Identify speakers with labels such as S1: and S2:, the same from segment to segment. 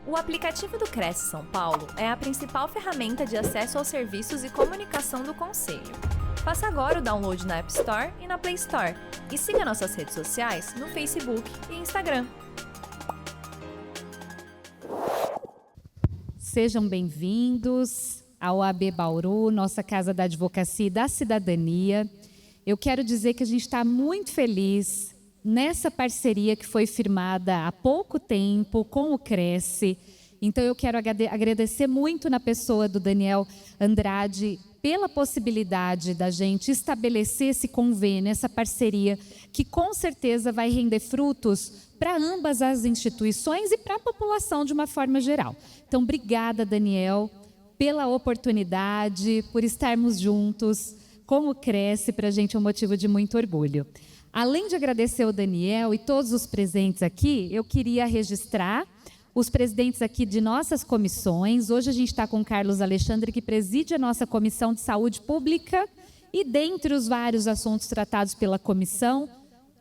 S1: O aplicativo do Cresce São Paulo é a principal ferramenta de acesso aos serviços e comunicação do Conselho. Faça agora o download na App Store e na Play Store. E siga nossas redes sociais no Facebook e Instagram.
S2: Sejam bem-vindos ao OAB Bauru, nossa Casa da Advocacia e da Cidadania. Eu quero dizer que a gente está muito feliz nessa parceria que foi firmada há pouco tempo com o Cresce. Então eu quero agradecer muito na pessoa do Daniel Andrade pela possibilidade da gente estabelecer esse convênio, essa parceria, que com certeza vai render frutos para ambas as instituições e para a população de uma forma geral. Então, obrigada, Daniel, pela oportunidade, por estarmos juntos. Como Cresce, para a gente é um motivo de muito orgulho. Além de agradecer o Daniel e todos os presentes aqui, eu queria registrar os presidentes aqui de nossas comissões. Hoje a gente está com o Carlos Alexandre, que preside a nossa Comissão de Saúde Pública, e dentre os vários assuntos tratados pela comissão,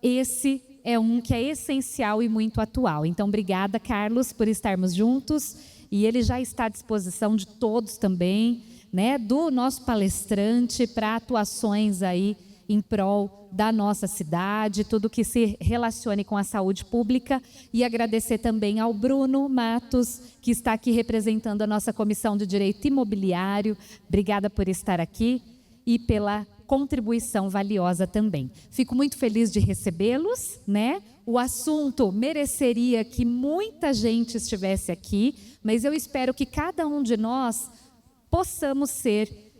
S2: esse é um que é essencial e muito atual. Então, obrigada, Carlos, por estarmos juntos, e ele já está à disposição de todos também, né, do nosso palestrante para atuações aí em prol da nossa cidade, tudo que se relacione com a saúde pública, e agradecer também ao Bruno Matos, que está aqui representando a nossa Comissão de Direito Imobiliário. Obrigada por estar aqui e pela contribuição valiosa também. Fico muito feliz de recebê-los, né? O assunto mereceria que muita gente estivesse aqui, mas eu espero que cada um de nós possamos ser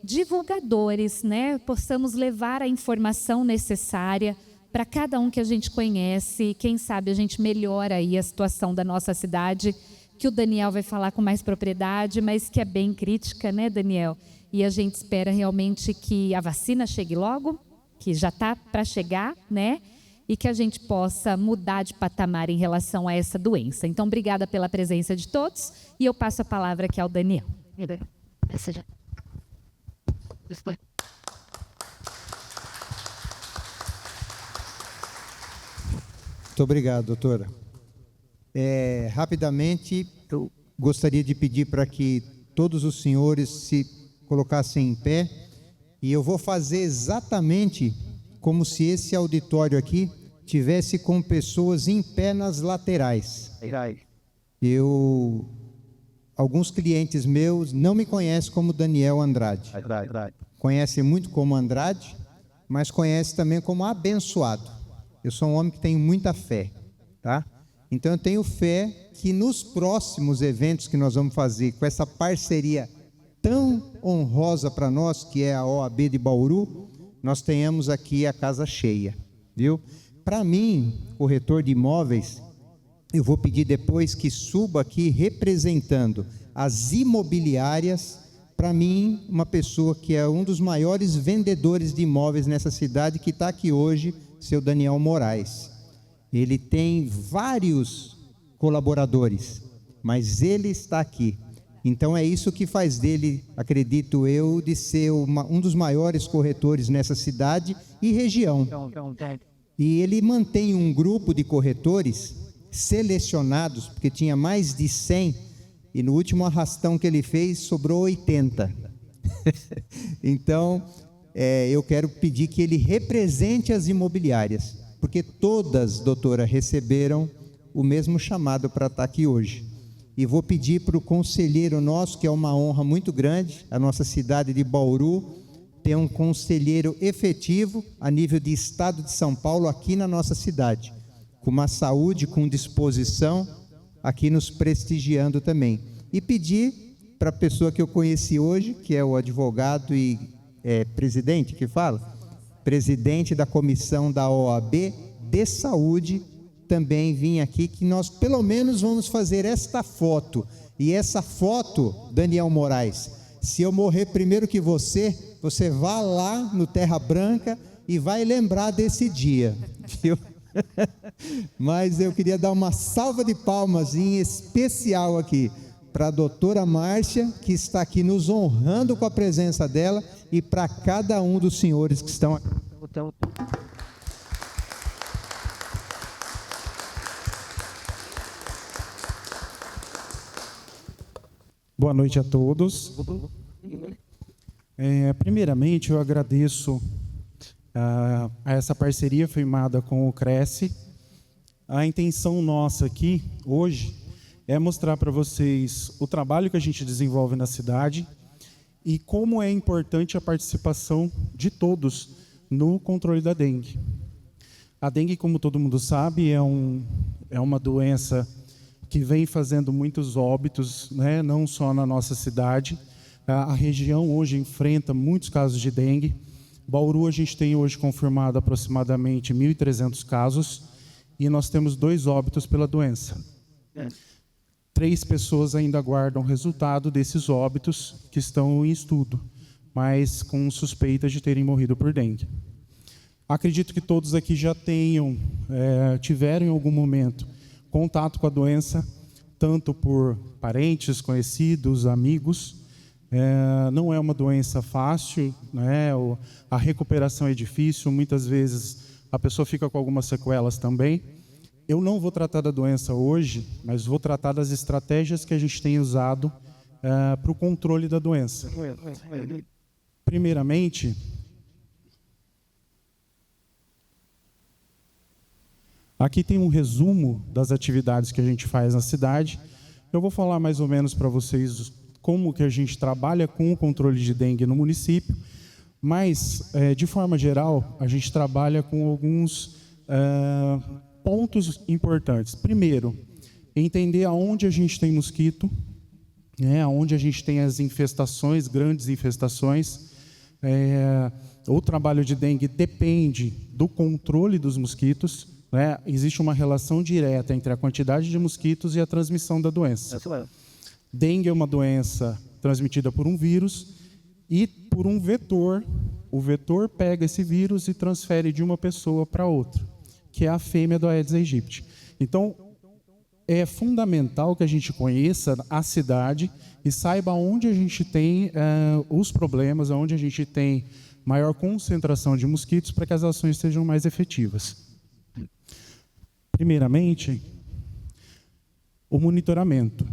S2: divulgadores, né? Possamos levar a informação necessária para cada um que a gente conhece, e quem sabe a gente melhora aí a situação da nossa cidade, que o Daniel vai falar com mais propriedade, mas que é bem crítica, né, Daniel? E a gente espera realmente que a vacina chegue logo, que já está para chegar, né? E que a gente possa mudar de patamar em relação a essa doença. Então, obrigada pela presença de todos, e eu passo a palavra aqui ao Daniel.
S3: Muito obrigado, doutora. Rapidamente, eu gostaria de pedir para que todos os senhores se colocassem em pé, e eu vou fazer exatamente como se esse auditório aqui tivesse com pessoas em pé nas laterais. Alguns clientes meus não me conhecem como Daniel Andrade. Conhecem muito como Andrade, mas conhecem também como abençoado. Eu sou um homem que tenho muita fé, tá? Então eu tenho fé que nos próximos eventos que nós vamos fazer com essa parceria tão honrosa para nós, que é a OAB de Bauru, nós tenhamos aqui a casa cheia, viu? Para mim, corretor de imóveis, eu vou pedir depois que suba aqui representando as imobiliárias. Para mim, uma pessoa que é um dos maiores vendedores de imóveis nessa cidade, que está aqui hoje, seu Daniel Moraes. Ele tem vários colaboradores, mas ele está aqui. Então é isso que faz dele, acredito eu, de ser um dos maiores corretores nessa cidade e região. E ele mantém um grupo de corretores selecionados, porque tinha mais de 100, e no último arrastão que ele fez, sobrou 80. Então, eu quero pedir que ele represente as imobiliárias, porque todas, doutora, receberam o mesmo chamado para estar aqui hoje. E vou pedir para o conselheiro nosso, que é uma honra muito grande, a nossa cidade de Bauru ter um conselheiro efetivo a nível de estado de São Paulo aqui na nossa cidade, com uma saúde, com disposição, aqui nos prestigiando também. E pedir para a pessoa que eu conheci hoje, que é o advogado e presidente que fala, presidente da comissão da OAB de saúde, também vim aqui, que nós pelo menos vamos fazer esta foto. E essa foto, Daniel Moraes, se eu morrer primeiro que você vá lá no Terra Branca e vai lembrar desse dia, viu? Mas eu queria dar uma salva de palmas em especial aqui para a doutora Márcia, que está aqui nos honrando com a presença dela, e para cada um dos senhores que estão aqui.
S4: Boa noite a todos. Primeiramente, eu agradeço a essa parceria firmada com o Cresce. A intenção nossa aqui, hoje, é mostrar para vocês o trabalho que a gente desenvolve na cidade e como é importante a participação de todos no controle da dengue. A dengue, como todo mundo sabe, é uma doença que vem fazendo muitos óbitos, né, não só na nossa cidade. A região hoje enfrenta muitos casos de dengue. Bauru, a gente tem hoje confirmado aproximadamente 1.300 casos e nós temos 2 óbitos pela doença. 3 pessoas ainda aguardam o resultado desses óbitos que estão em estudo, mas com suspeita de terem morrido por dengue. Acredito que todos aqui já tiveram em algum momento contato com a doença, tanto por parentes, conhecidos, amigos. Não é uma doença fácil, né? A recuperação é difícil, muitas vezes a pessoa fica com algumas sequelas também. Eu não vou tratar da doença hoje, mas vou tratar das estratégias que a gente tem usado para o controle da doença. Primeiramente, aqui tem um resumo das atividades que a gente faz na cidade. Eu vou falar mais ou menos para vocês como que a gente trabalha com o controle de dengue no município, mas, de forma geral, a gente trabalha com alguns pontos importantes. Primeiro, entender aonde a gente tem mosquito, aonde a gente tem as infestações, grandes infestações. O trabalho de dengue depende do controle dos mosquitos. Existe uma relação direta entre a quantidade de mosquitos e a transmissão da doença. Dengue é uma doença transmitida por um vírus e por um vetor. O vetor pega esse vírus e transfere de uma pessoa para outra, que é a fêmea do Aedes aegypti. Então, é fundamental que a gente conheça a cidade e saiba onde a gente tem os problemas, onde a gente tem maior concentração de mosquitos para que as ações sejam mais efetivas. Primeiramente, o monitoramento.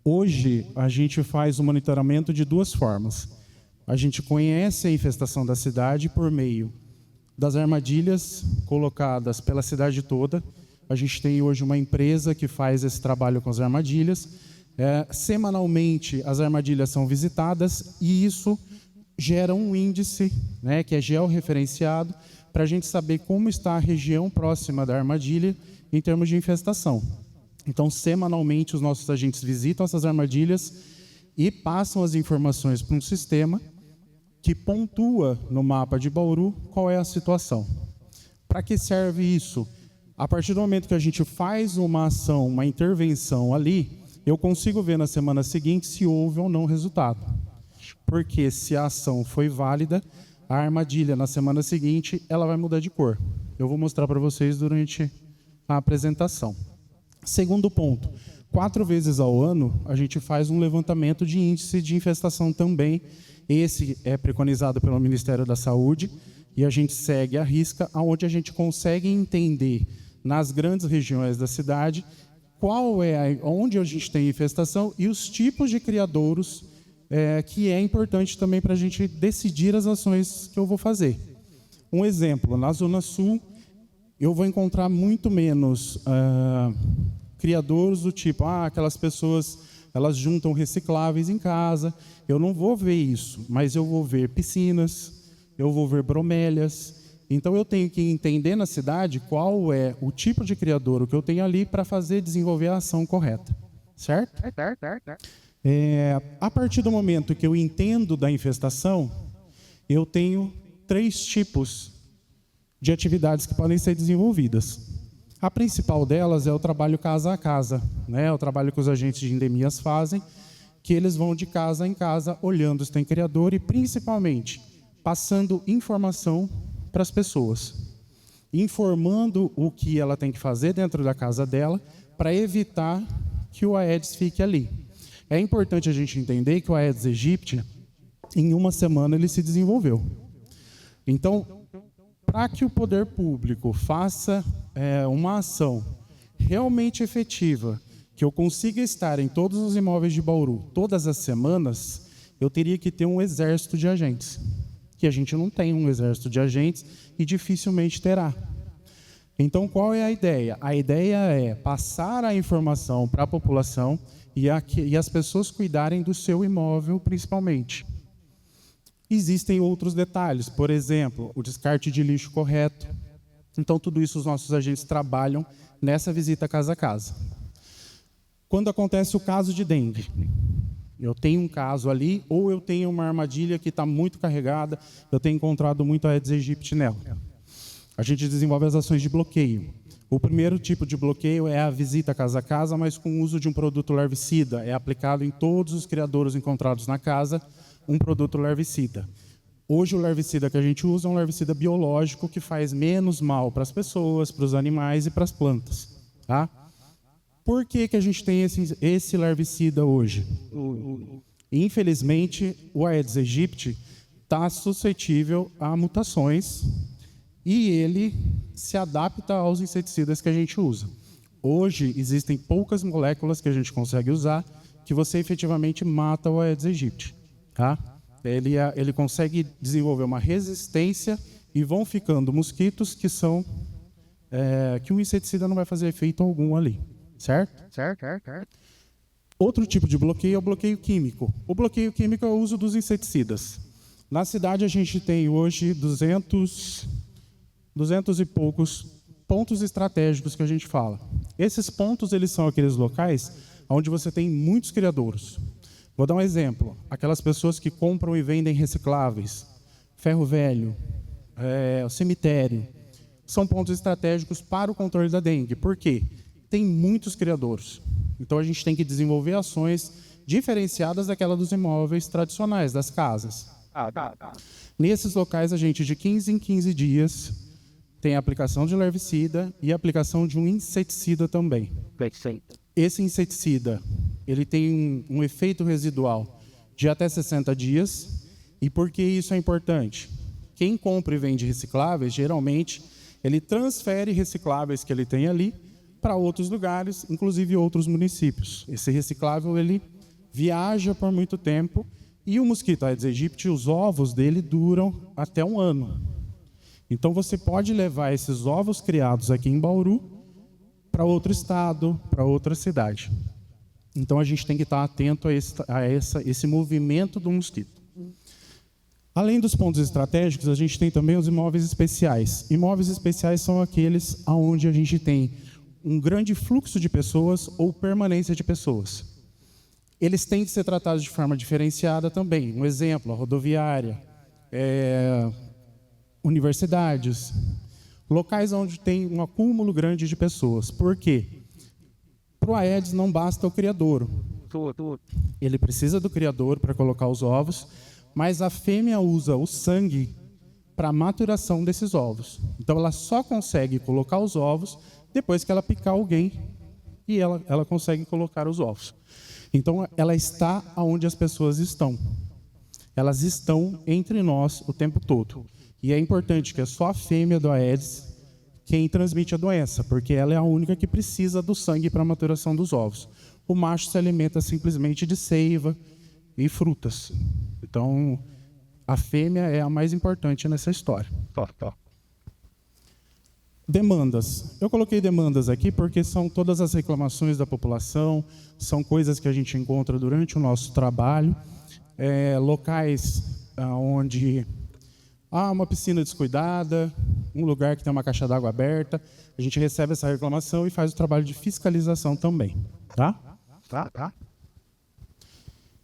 S4: Hoje, a gente faz o monitoramento de 2 formas. A gente conhece a infestação da cidade por meio das armadilhas colocadas pela cidade toda. A gente tem hoje uma empresa que faz esse trabalho com as armadilhas. Semanalmente, as armadilhas são visitadas e isso gera um índice, que é georreferenciado, para a gente saber como está a região próxima da armadilha em termos de infestação. Então, semanalmente, os nossos agentes visitam essas armadilhas e passam as informações para um sistema que pontua no mapa de Bauru qual é a situação. Para que serve isso? A partir do momento que a gente faz uma ação, uma intervenção ali, eu consigo ver na semana seguinte se houve ou não resultado. Porque se a ação foi válida, a armadilha na semana seguinte ela vai mudar de cor. Eu vou mostrar para vocês durante a apresentação. Segundo ponto, 4 vezes ao ano a gente faz um levantamento de índice de infestação também. Esse é preconizado pelo Ministério da Saúde e a gente segue à risca, onde a gente consegue entender nas grandes regiões da cidade onde a gente tem infestação e os tipos de criadouros que é importante também para a gente decidir as ações que eu vou fazer. Um exemplo, na Zona Sul, eu vou encontrar muito menos criadouros do tipo, aquelas pessoas, elas juntam recicláveis em casa. Eu não vou ver isso, mas eu vou ver piscinas, eu vou ver bromélias. Então, eu tenho que entender na cidade qual é o tipo de criadouro que eu tenho ali para desenvolver a ação correta. Certo? A partir do momento que eu entendo da infestação, eu tenho 3 tipos de atividades que podem ser desenvolvidas. A principal delas é o trabalho casa a casa, o trabalho que os agentes de endemias fazem, que eles vão de casa em casa olhando se tem criador e, principalmente, passando informação para as pessoas, informando o que ela tem que fazer dentro da casa dela para evitar que o Aedes fique ali. É importante a gente entender que o Aedes aegypti, em 1 semana, ele se desenvolveu. Então, para que o poder público faça uma ação realmente efetiva que eu consiga estar em todos os imóveis de Bauru todas as semanas, eu teria que ter um exército de agentes, que a gente não tem um exército de agentes e dificilmente terá. Então, qual é a ideia? A ideia é passar a informação para a população e as pessoas cuidarem do seu imóvel, principalmente. Existem outros detalhes, por exemplo, o descarte de lixo correto. Então, tudo isso os nossos agentes trabalham nessa visita casa a casa. Quando acontece o caso de dengue, eu tenho um caso ali, ou eu tenho uma armadilha que está muito carregada, eu tenho encontrado muito Aedes aegypti nela. A gente desenvolve as ações de bloqueio. O primeiro tipo de bloqueio é a visita casa a casa, mas com o uso de um produto larvicida. É aplicado em todos os criadouros encontrados na casa, um produto larvicida. Hoje o larvicida que a gente usa é um larvicida biológico que faz menos mal para as pessoas, para os animais e para as plantas. Tá? Por que a gente tem esse larvicida hoje? Infelizmente, o Aedes aegypti está suscetível a mutações e ele se adapta aos inseticidas que a gente usa. Hoje, existem poucas moléculas que a gente consegue usar que você efetivamente mata o Aedes aegypti. Tá? Ele consegue desenvolver uma resistência e vão ficando mosquitos que são que o inseticida não vai fazer efeito algum ali. Certo? Outro tipo de bloqueio é o bloqueio químico. O bloqueio químico é o uso dos inseticidas. Na cidade, a gente tem hoje 200 e poucos pontos estratégicos que a gente fala. Esses pontos, eles são aqueles locais onde você tem muitos criadouros. Vou dar um exemplo. Aquelas pessoas que compram e vendem recicláveis, ferro velho, o cemitério, são pontos estratégicos para o controle da dengue. Por quê? Tem muitos criadouros. Então, a gente tem que desenvolver ações diferenciadas daquela dos imóveis tradicionais, das casas. Nesses locais, a gente, de 15 em 15 dias, tem a aplicação de larvicida e a aplicação de um inseticida também. Esse inseticida, ele tem um efeito residual de até 60 dias. E por que isso é importante? Quem compra e vende recicláveis, geralmente, ele transfere recicláveis que ele tem ali para outros lugares, inclusive outros municípios. Esse reciclável, ele viaja por muito tempo e o mosquito Aedes aegypti, os ovos dele duram até 1 ano. Então, você pode levar esses ovos criados aqui em Bauru para outro estado, para outra cidade. Então, a gente tem que estar atento a esse movimento do mosquito. Além dos pontos estratégicos, a gente tem também os imóveis especiais. Imóveis especiais são aqueles onde a gente tem um grande fluxo de pessoas ou permanência de pessoas. Eles têm que ser tratados de forma diferenciada também. Um exemplo, a rodoviária, universidades, locais onde tem um acúmulo grande de pessoas. Por quê? Para o Aedes não basta o criadouro. Ele precisa do criadouro para colocar os ovos, mas a fêmea usa o sangue para a maturação desses ovos. Então, ela só consegue colocar os ovos depois que ela picar alguém e ela consegue colocar os ovos. Então, ela está onde as pessoas estão. Elas estão entre nós o tempo todo. E é importante que é só a fêmea do Aedes quem transmite a doença, porque ela é a única que precisa do sangue para a maturação dos ovos. O macho se alimenta simplesmente de seiva e frutas. Então, a fêmea é a mais importante nessa história. Demandas. Eu coloquei demandas aqui porque são todas as reclamações da população, são coisas que a gente encontra durante o nosso trabalho, locais onde há uma piscina descuidada, um lugar que tem uma caixa d'água aberta. A gente recebe essa reclamação e faz o trabalho de fiscalização também. Tá?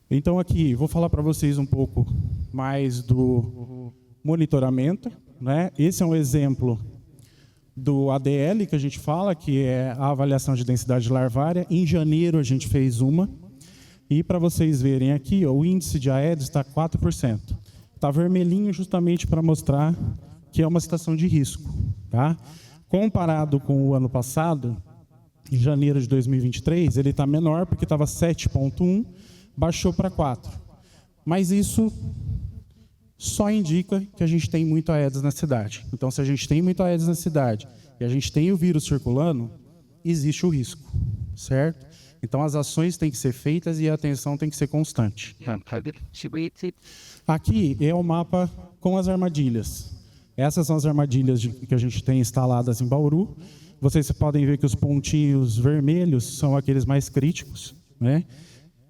S4: Então, aqui, vou falar para vocês um pouco mais do monitoramento, né? Esse é um exemplo do ADL, que a gente fala, que é a avaliação de densidade larvária. Em janeiro, a gente fez uma. E, para vocês verem aqui, o índice de Aedes está 4%. Está vermelhinho justamente para mostrar que é uma situação de risco. Tá? Comparado com o ano passado, em janeiro de 2023, ele está menor, porque estava 7,1%, baixou para 4%. Mas isso só indica que a gente tem muito Aedes na cidade. Então, se a gente tem muito Aedes na cidade e a gente tem o vírus circulando, existe o risco, certo? Então, as ações têm que ser feitas e a atenção tem que ser constante. Aqui é o mapa com as armadilhas. Essas são as armadilhas que a gente tem instaladas em Bauru. Vocês podem ver que os pontinhos vermelhos são aqueles mais críticos, né?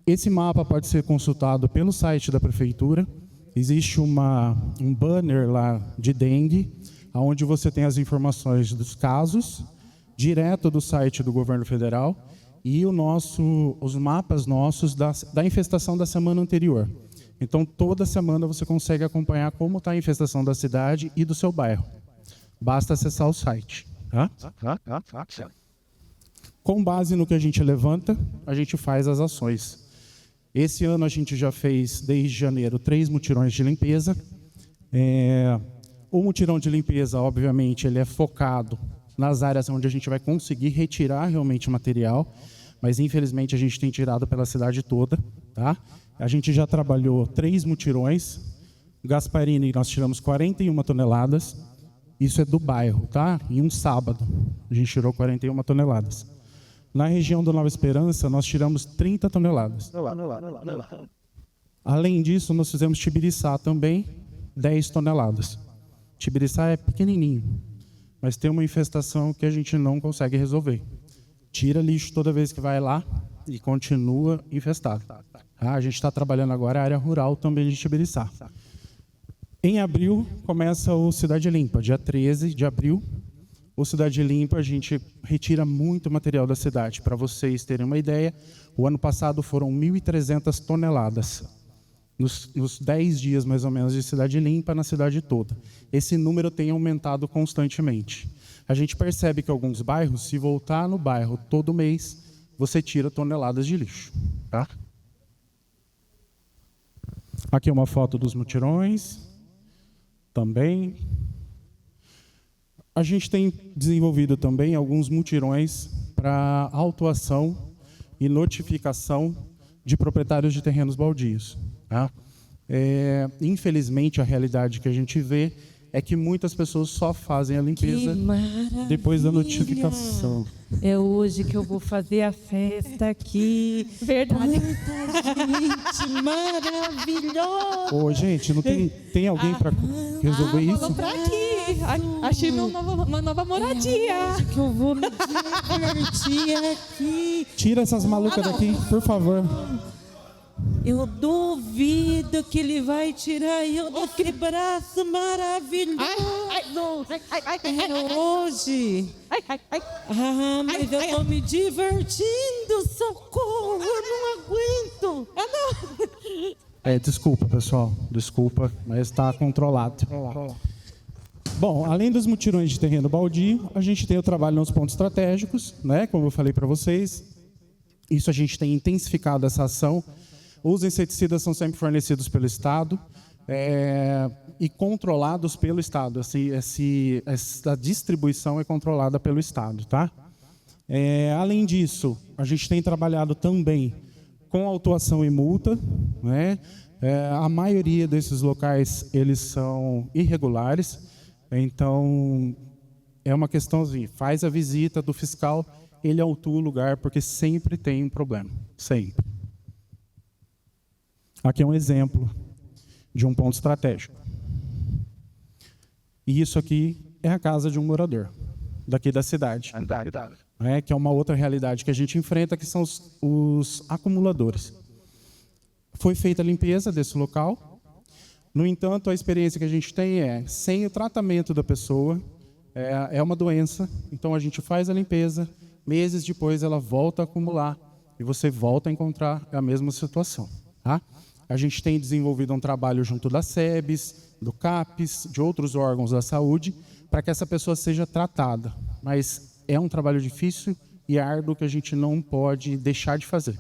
S4: Esse mapa pode ser consultado pelo site da prefeitura. Existe um banner lá de dengue, onde você tem as informações dos casos, direto do site do governo federal, e os mapas nossos da infestação da semana anterior. Então, toda semana você consegue acompanhar como está a infestação da cidade e do seu bairro. Basta acessar o site. Tá? Com base no que a gente levanta, a gente faz as ações. Esse ano a gente já fez, desde janeiro, 3 mutirões de limpeza. O mutirão de limpeza, obviamente, ele é focado nas áreas onde a gente vai conseguir retirar realmente o material, mas infelizmente a gente tem tirado pela cidade toda. Tá? A gente já trabalhou 3 mutirões. Gasparini, nós tiramos 41 toneladas. Isso é do bairro, tá? Em um sábado, a gente tirou 41 toneladas. Na região do Nova Esperança, nós tiramos 30 toneladas. Além disso, nós fizemos Tibiriçá também, 10 toneladas. Tibiriçá é pequenininho, mas tem uma infestação que a gente não consegue resolver. Tira lixo toda vez que vai lá e continua infestado. A gente está trabalhando agora a área rural também de Tibiriçá. Em abril, começa o Cidade Limpa, dia 13 de abril. O Cidade Limpa, a gente retira muito material da cidade. Para vocês terem uma ideia, o ano passado foram 1.300 toneladas. Nos 10 dias, mais ou menos, de Cidade Limpa, na cidade toda. Esse número tem aumentado constantemente. A gente percebe que alguns bairros, se voltar no bairro todo mês, você tira toneladas de lixo. Tá? Aqui é uma foto dos mutirões. Também. A gente tem desenvolvido também alguns mutirões para autuação e notificação de proprietários de terrenos baldios. Tá? Infelizmente, a realidade que a gente vê é que muitas pessoas só fazem a limpeza depois da notificação.
S5: É hoje que eu vou fazer a festa aqui.
S2: Verdade.
S5: Gente, maravilhosa!
S4: Ô, gente, não tem alguém para resolver isso?
S2: Vou pra aqui. Achei uma nova moradia.
S5: Hoje que eu vou me divertir aqui.
S4: Tira essas malucas daqui, por favor.
S5: Eu duvido que ele vai tirar eu daquele braço maravilhoso. É hoje. Mas eu tô me divertindo. Socorro, eu não aguento.
S4: Desculpa, pessoal. Desculpa, mas está controlado. Bom, além dos mutirões de terreno baldio, a gente tem o trabalho nos pontos estratégicos, né? Como eu falei para vocês. Isso a gente tem intensificado essa ação. Os inseticidas são sempre fornecidos pelo Estado e controlados pelo Estado. Essa distribuição é controlada pelo Estado. Tá? Além disso, a gente tem trabalhado também com autuação e multa. Né? A maioria desses locais eles são irregulares. Então, é uma questão assim, faz a visita do fiscal, ele autua o lugar, porque sempre tem um problema. Sempre. Aqui é um exemplo de um ponto estratégico. E isso aqui é a casa de um morador daqui da cidade. Que é uma outra realidade que a gente enfrenta, que são os acumuladores. Foi feita a limpeza desse local. No entanto, a experiência que a gente tem sem o tratamento da pessoa, é uma doença. Então, a gente faz a limpeza, meses depois ela volta a acumular e você volta a encontrar a mesma situação. Tá? A gente tem desenvolvido um trabalho junto da SEBS, do CAPES, de outros órgãos da saúde, para que essa pessoa seja tratada. Mas é um trabalho difícil e árduo que a gente não pode deixar de fazer.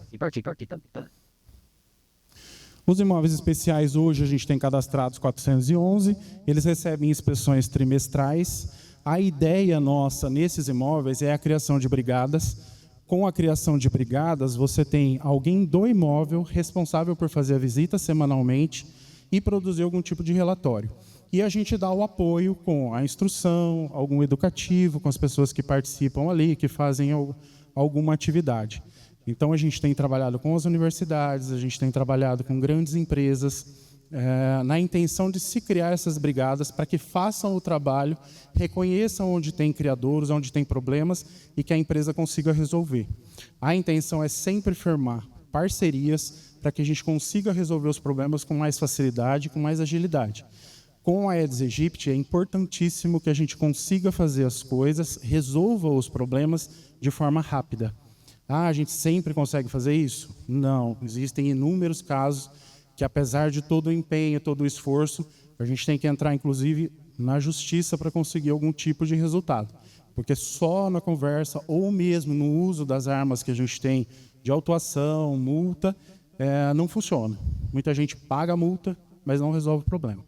S4: Os imóveis especiais, hoje, a gente tem cadastrados 411, eles recebem inspeções trimestrais. A ideia nossa nesses imóveis é a criação de brigadas. Com a criação de brigadas, você tem alguém do imóvel responsável por fazer a visita semanalmente e produzir algum tipo de relatório. E a gente dá o apoio com a instrução, algum educativo, com as pessoas que participam ali, que fazem alguma atividade. Então, a gente tem trabalhado com as universidades, a gente tem trabalhado com grandes empresas, na intenção de se criar essas brigadas para que façam o trabalho, reconheçam onde tem criadouros, onde tem problemas e que a empresa consiga resolver. A intenção é sempre firmar parcerias para que a gente consiga resolver os problemas com mais facilidade, com mais agilidade. Com a Aedes aegypti é importantíssimo que a gente consiga fazer as coisas, resolva os problemas de forma rápida. A gente sempre consegue fazer isso? Não, existem inúmeros casos que, apesar de todo o empenho, todo o esforço, a gente tem que entrar, inclusive, na justiça para conseguir algum tipo de resultado. Porque só na conversa, ou mesmo no uso das armas que a gente tem de autuação, multa, não funciona. Muita gente paga a multa, mas não resolve o problema.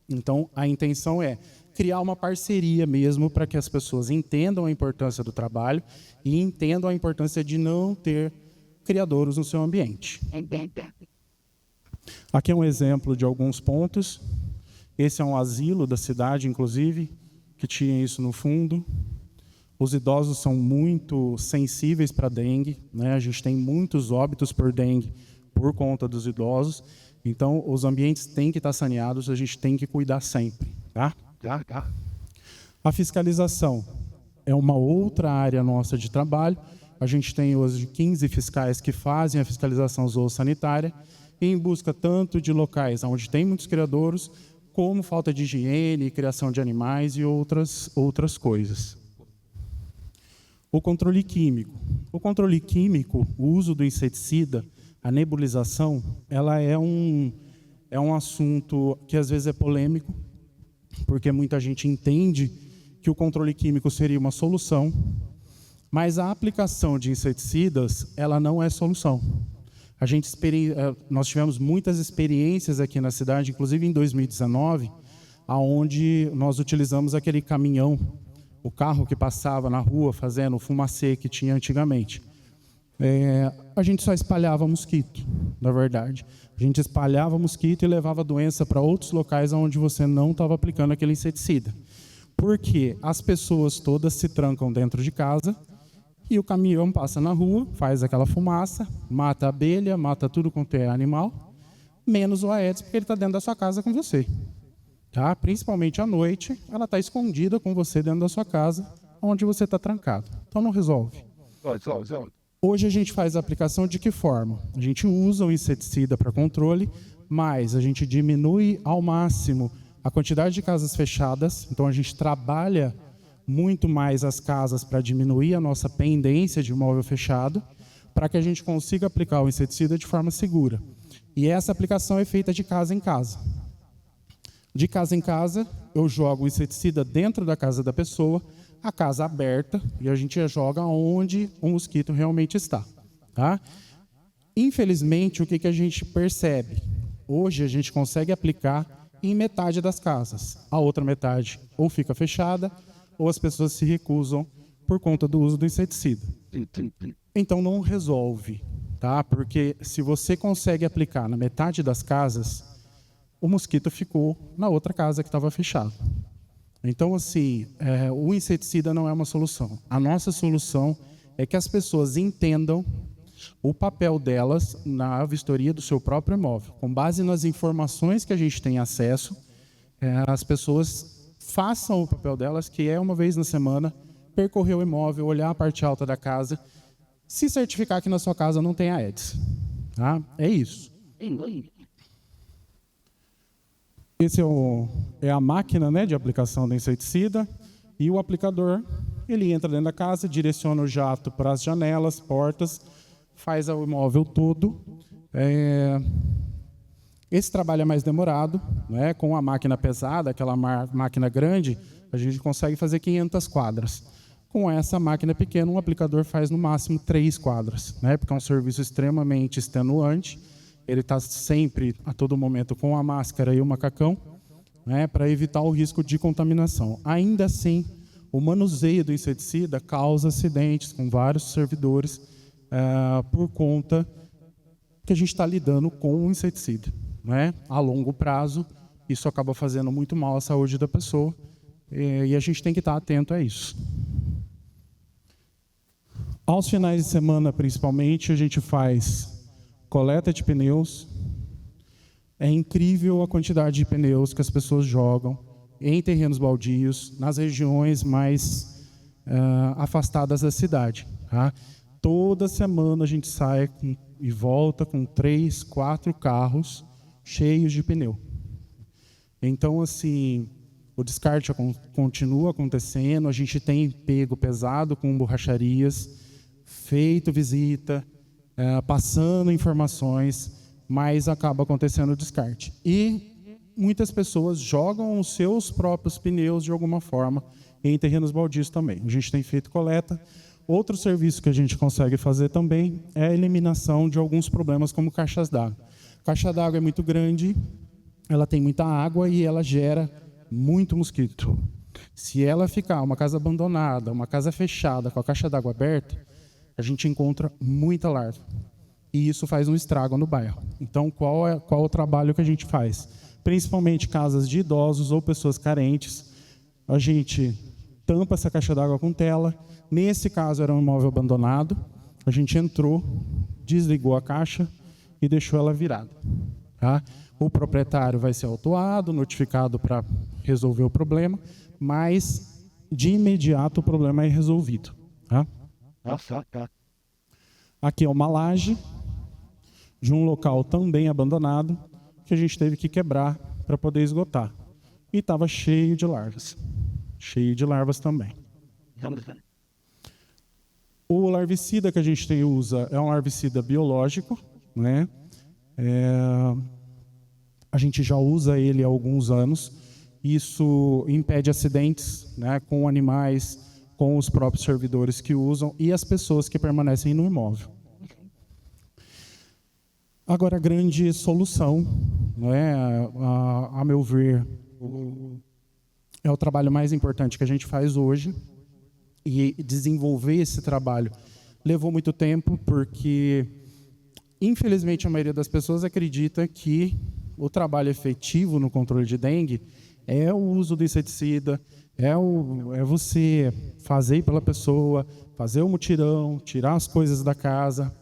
S4: Então, a intenção é criar uma parceria mesmo para que as pessoas entendam a importância do trabalho e entendam a importância de não ter criadouros no seu ambiente. Aqui é um exemplo de alguns pontos. Esse é um asilo da cidade, inclusive, que tinha isso no fundo. Os idosos são muito sensíveis para dengue, né? A gente tem muitos óbitos por dengue por conta dos idosos. Então, os ambientes têm que estar saneados, a gente tem que cuidar sempre. Tá? A fiscalização é uma outra área nossa de trabalho. A gente tem hoje 15 fiscais que fazem a fiscalização zoossanitária, em busca tanto de locais onde tem muitos criadouros, como falta de higiene, criação de animais e outras coisas. O controle químico. O controle químico, o uso do inseticida, a nebulização, ela é um assunto que às vezes é polêmico, porque muita gente entende que o controle químico seria uma solução, mas a aplicação de inseticidas, ela não é solução. Nós tivemos muitas experiências aqui na cidade, inclusive em 2019, onde nós utilizamos aquele caminhão, o carro que passava na rua fazendo o fumacê que tinha antigamente. A gente só espalhava mosquito, na verdade. A gente espalhava mosquito e levava a doença para outros locais onde você não estava aplicando aquele inseticida. Porque as pessoas todas se trancam dentro de casa e o caminhão passa na rua, faz aquela fumaça, mata a abelha, mata tudo quanto é animal, menos o Aedes, porque ele está dentro da sua casa com você. Tá? Principalmente à noite, ela está escondida com você dentro da sua casa, onde você está trancado. Então não resolve. Hoje a gente faz a aplicação de que forma? A gente usa o inseticida para controle, mas a gente diminui ao máximo a quantidade de casas fechadas, então a gente trabalha muito mais as casas para diminuir a nossa pendência de imóvel fechado, para que a gente consiga aplicar o inseticida de forma segura. E essa aplicação é feita de casa em casa. De casa em casa, eu jogo o inseticida dentro da casa da pessoa, a casa aberta, e a gente joga onde o mosquito realmente está. Tá? Infelizmente, o que a gente percebe? Hoje a gente consegue aplicar em metade das casas. A outra metade ou fica fechada, ou as pessoas se recusam por conta do uso do inseticida. Então não resolve, tá? Porque se você consegue aplicar na metade das casas, o mosquito ficou na outra casa que estava fechada. Então, assim, o inseticida não é uma solução. A nossa solução é que as pessoas entendam o papel delas na vistoria do seu próprio imóvel. Com base nas informações que a gente tem acesso, as pessoas façam o papel delas, que é uma vez na semana, percorrer o imóvel, olhar a parte alta da casa, se certificar que na sua casa não tem Aedes. Tá? É isso. Esse é a máquina, né, de aplicação do inseticida, e o aplicador, ele entra dentro da casa, direciona o jato para as janelas, portas, faz o imóvel todo. Esse trabalho é mais demorado, né? Com a máquina pesada, aquela máquina grande, a gente consegue fazer 500 quadras. Com essa máquina pequena, um aplicador faz no máximo 3 quadras, né? Porque é um serviço extremamente extenuante. Ele está sempre, a todo momento, com a máscara e o macacão, né? Para evitar o risco de contaminação. Ainda assim, o manuseio do inseticida causa acidentes com vários servidores por conta que a gente está lidando com o inseticida. Né? A longo prazo, isso acaba fazendo muito mal à saúde da pessoa e a gente tem que estar atento a isso. Aos finais de semana, principalmente, a gente faz coleta de pneus. É incrível a quantidade de pneus que as pessoas jogam em terrenos baldios, nas regiões mais afastadas da cidade. Tá? Toda semana a gente sai e volta com 3, 4 carros cheios de pneu. Então, assim, o descarte continua acontecendo, a gente tem pego pesado com borracharias, feito visita, passando informações, mas acaba acontecendo o descarte. E muitas pessoas jogam os seus próprios pneus de alguma forma em terrenos baldios também. A gente tem feito coleta. Outro serviço que a gente consegue fazer também é a eliminação de alguns problemas como caixas d'água. Caixa d'água é muito grande, ela tem muita água e ela gera muito mosquito. Se ela ficar uma casa abandonada, uma casa fechada com a caixa d'água aberta, a gente encontra muita larva. E isso faz um estrago no bairro. Então, qual o trabalho que a gente faz? Principalmente casas de idosos ou pessoas carentes, a gente tampa essa caixa d'água com tela. Nesse caso, era um imóvel abandonado. A gente entrou, desligou a caixa e deixou ela virada. Tá? O proprietário vai ser autuado, notificado para resolver o problema, mas, de imediato, o problema é resolvido. Tá? Aqui é uma laje de um local também abandonado que a gente teve que quebrar para poder esgotar. E estava cheio de larvas. Cheio de larvas também. O larvicida que a gente usa é um larvicida biológico, né? A gente já usa ele há alguns anos. Isso impede acidentes, né, com animais, com os próprios servidores que usam e as pessoas que permanecem no imóvel. Agora, a grande solução, né, a meu ver, é o trabalho mais importante que a gente faz hoje. E desenvolver esse trabalho levou muito tempo, porque, infelizmente, a maioria das pessoas acredita que o trabalho efetivo no controle de dengue é o uso do inseticida, é você fazer pela pessoa, fazer o mutirão, tirar as coisas da casa.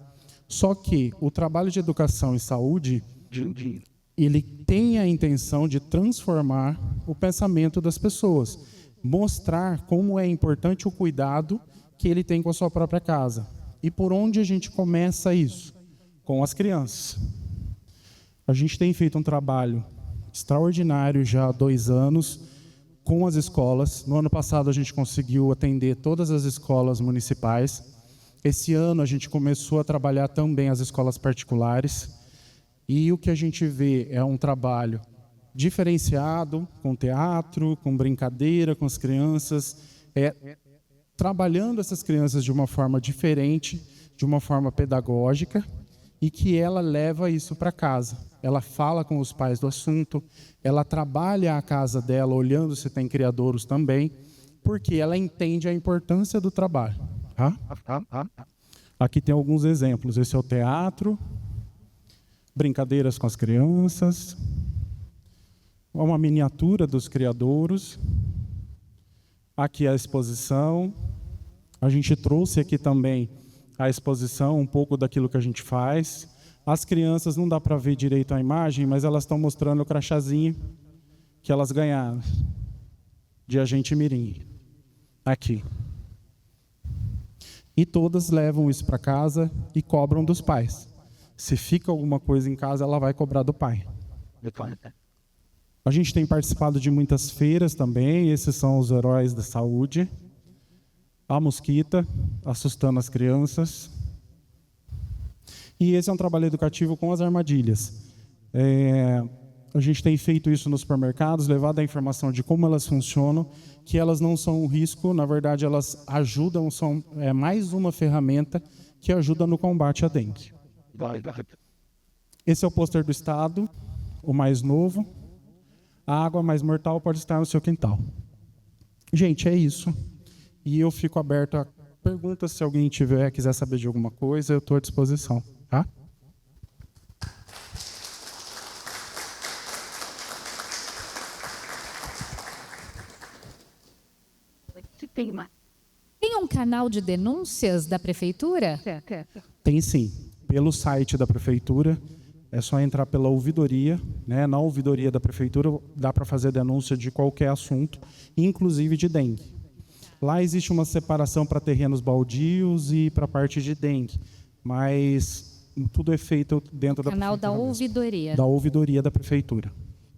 S4: Só que o trabalho de educação e saúde, ele tem a intenção de transformar o pensamento das pessoas, mostrar como é importante o cuidado que ele tem com a sua própria casa. E por onde a gente começa isso? Com as crianças. A gente tem feito um trabalho extraordinário já há 2 anos com as escolas. No ano passado a gente conseguiu atender todas as escolas municipais. Esse ano a gente começou a trabalhar também as escolas particulares. E o que a gente vê é um trabalho diferenciado, com teatro, com brincadeira, com as crianças, trabalhando essas crianças de uma forma diferente, de uma forma pedagógica, e que ela leva isso para casa. Ela fala com os pais do assunto, ela trabalha a casa dela, olhando se tem criadouros também, porque ela entende a importância do trabalho. Tá? Aqui tem alguns exemplos. Esse é o teatro, brincadeiras com as crianças, uma miniatura dos criadouros. Aqui a exposição. A gente trouxe aqui também a exposição, um pouco daquilo que a gente faz. As crianças, não dá para ver direito a imagem, mas elas estão mostrando o crachazinho que elas ganharam de agente mirim. Aqui. E todas levam isso para casa e cobram dos pais. Se fica alguma coisa em casa, ela vai cobrar do pai. A gente tem participado de muitas feiras também. Esses são os heróis da saúde. A mosquita, assustando as crianças. E esse é um trabalho educativo com as armadilhas. A gente tem feito isso nos supermercados, levado a informação de como elas funcionam, que elas não são um risco, na verdade elas ajudam, são mais uma ferramenta que ajuda no combate à dengue. Esse é o pôster do estado, o mais novo. A água mais mortal pode estar no seu quintal. Gente, é isso. E eu fico aberto a perguntas, se alguém quiser saber de alguma coisa, eu estou à disposição. Tá?
S2: Tem um canal de denúncias da prefeitura?
S4: Tem sim. Pelo site da prefeitura, é só entrar pela ouvidoria, né? Na ouvidoria da prefeitura dá para fazer denúncia de qualquer assunto, inclusive de dengue. Lá existe uma separação para terrenos baldios e para a parte de dengue, mas tudo é feito dentro da
S2: Canal da
S4: prefeitura
S2: ouvidoria.
S4: mesmo. Da ouvidoria da prefeitura.